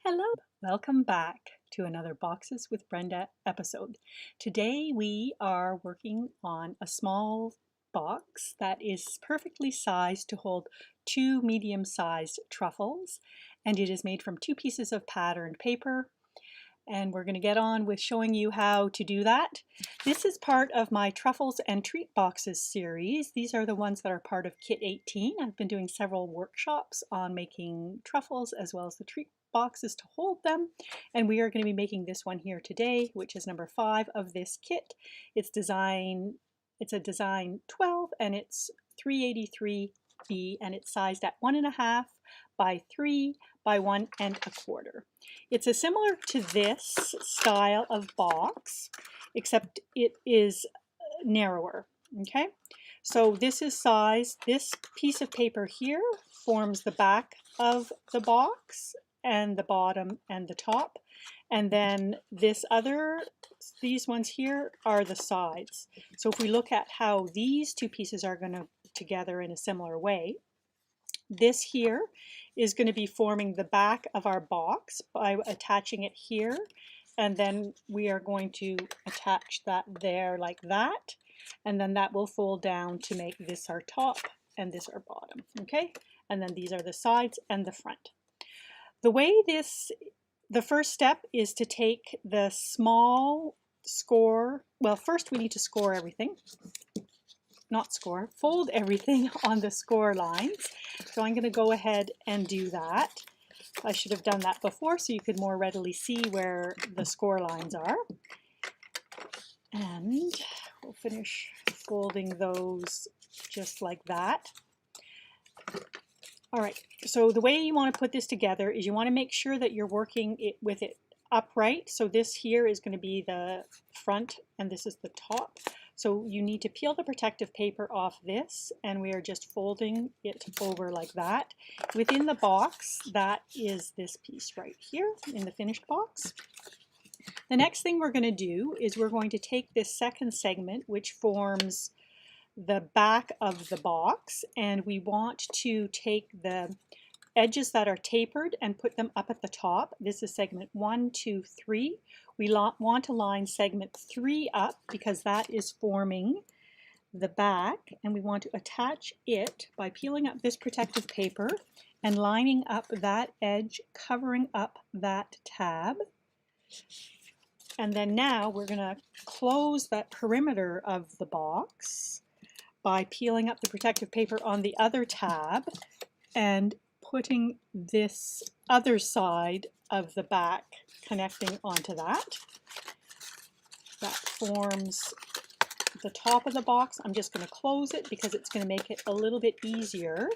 Hello, welcome back to another Boxes with Brenda episode. Today we are working on a small box that is perfectly sized to hold two medium-sized truffles, and it is made from two pieces of patterned paper. And we're going to get on with showing you how to do that. This is part of my Truffles and Treat Boxes series. These are the ones that are part of Kit 18. I've been doing several workshops on making truffles as well as the treat boxes to hold them, and we are going to be making this one here today, which is number 5 of this kit. It's a design 12 and it's 383B, and it's sized at 1.5 by 3 by 1.25. It's a similar to this style of box, except it is narrower. Okay, so this is sized, this piece of paper here forms the back of the box and the bottom and the top, and then these ones here are the sides. So if we look at how these two pieces are going to together in a similar way, this here is going to be forming the back of our box by attaching it here, and then we are going to attach that there like that, and then that will fold down to make this our top and this our bottom. Okay, and then these are the sides and the front. The first step is to take the small score. Well, first we need to score everything. Fold everything on the score lines. So I'm going to go ahead and do that. I should have done that before so you could more readily see where the score lines are. And we'll finish folding those just like that. All right, so the way you want to put this together is you want to make sure that you're working with it upright. So this here is going to be the front and this is the top. So you need to peel the protective paper off this, and we are just folding it over like that. Within the box, that is this piece right here in the finished box. The next thing we're going to do is we're going to take this second segment, which forms the back of the box, and we want to take the edges that are tapered and put them up at the top. This is segment 1, 2, 3. We want to line segment 3 up because that is forming the back, and we want to attach it by peeling up this protective paper and lining up that edge, covering up that tab. And then now we're going to close that perimeter of the box by peeling up the protective paper on the other tab and putting this other side of the back connecting onto that. That forms the top of the box. I'm just going to close it because it's going to make it a little bit easier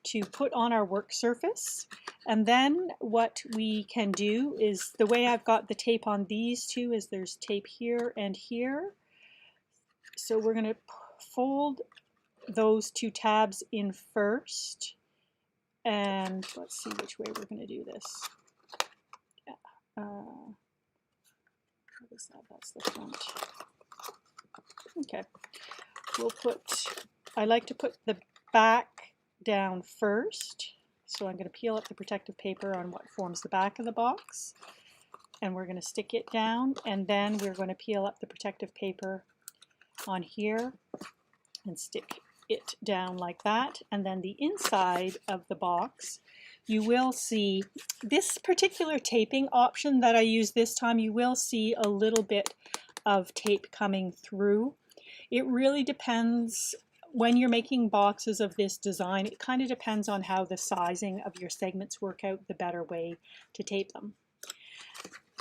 to put on our work surface. And then what we can do is, the way I've got the tape on these two is there's tape here and here. So we're going to fold those two tabs in first, and let's see which way we're going to do this. Yeah, that's the front. Okay, I like to put the back down first, so I'm going to peel up the protective paper on what forms the back of the box, and we're going to stick it down, and then we're going to peel up the protective paper on here and stick it down like that. And then the inside of the box, you will see this particular taping option that I use this time, you will see a little bit of tape coming through. It really depends. When you're making boxes of this design, it kind of depends on how the sizing of your segments work out, the better way to tape them.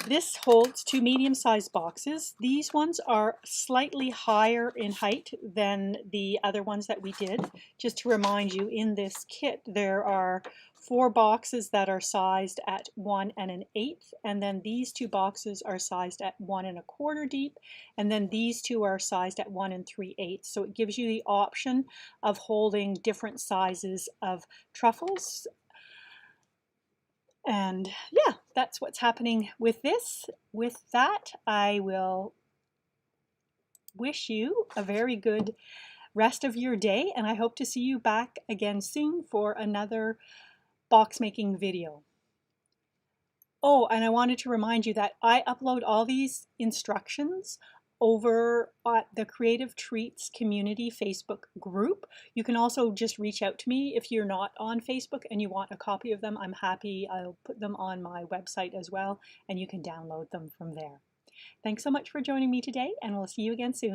This holds two medium-sized boxes. These ones are slightly higher in height than the other ones that we did. Just to remind you, in this kit there are 4 boxes that are sized at 1 1/8, and then these 2 boxes are sized at 1 1/4 deep, and then these 2 are sized at 1 3/8. So it gives you the option of holding different sizes of truffles. And yeah, that's what's happening with this. With that, I will wish you a very good rest of your day, and I hope to see you back again soon for another box making video. Oh, and I wanted to remind you that I upload all these instructions over at the Creative Treats Community Facebook group. You can also just reach out to me if you're not on Facebook and you want a copy of them. I'm happy. I'll put them on my website as well, and you can download them from there. Thanks so much for joining me today, and we'll see you again soon.